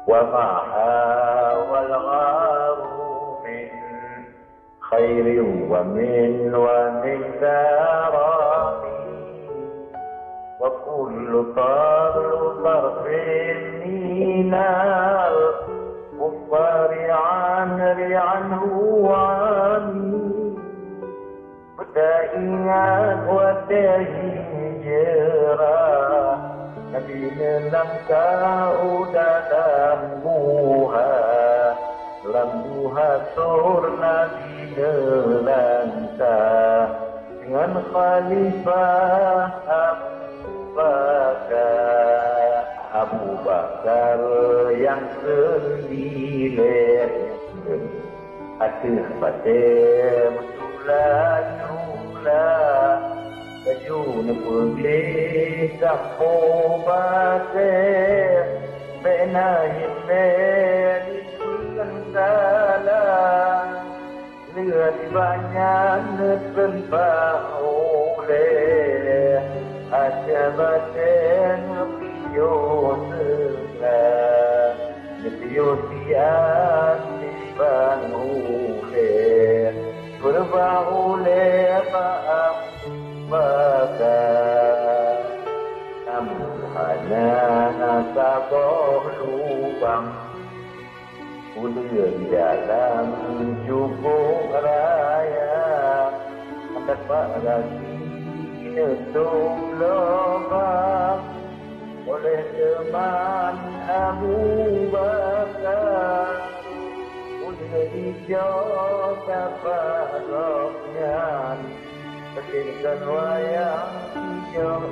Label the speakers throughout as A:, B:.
A: وما حاوى الغار من خير ومن كرم، وكل طرف من الكفار عنه عمي، ودائيا وتهجرا نبي لم تعود lambuha surna di delanta dengan Khalifah Abu Bakar yang sendiri akhir batem tulah baju nepulih sapo batem benahin salah lihat banyak netempah oleh aja baten piyo segala piyo sian dibang oleh berbah oleh maaf bakar hanya nasaboh lubang Ulir di dalam jubung raya mendapat lagi nutup lubang oleh teman Abu Bakar. Ulir hijau dapat roknya tekinkan wayang hijau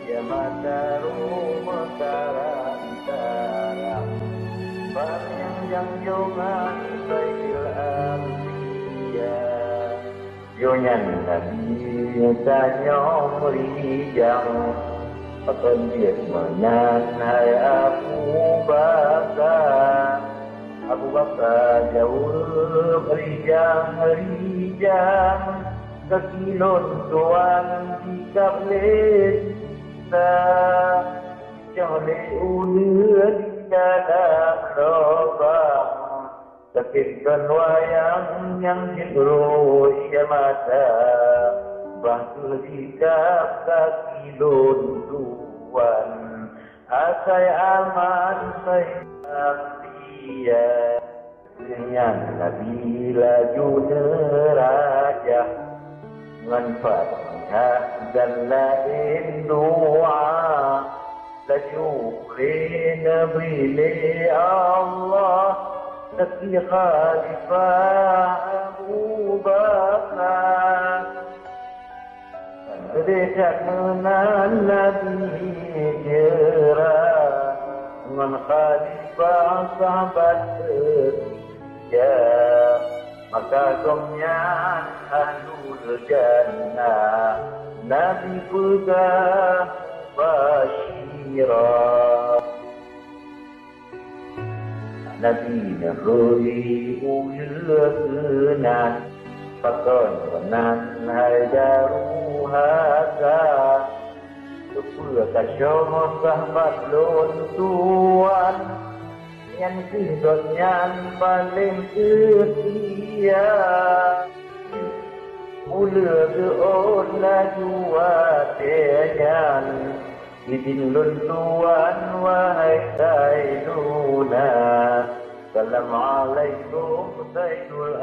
A: dia mata rumah yang jongan bail ambiya yonyan nabi tanya merijang akan dia menan hai Abu Bakar jauh merijang kekilon tuan di kablet joleh ulir dalam lubang tekinkan wayang yang jengru ia mata batu sikap kaki luntuan asai aman sayang dia dengan Nabi laju nerajah manfaat dan lain doa لجوء نبي الله تكي خالفة أبو بكر رجعنا النبي جرى من خالفة صحبت يا maka komnya ahlul jannah Nabi pegang Nabi nahuri ulurna pakon wanan hajaruhaka Tupur kasyomon sahabat lontuan yang sidonnya paling setia Ulur olah jua tenyan Izin luntuan wahai Sayyiduna Assalamualaikum Sayyidul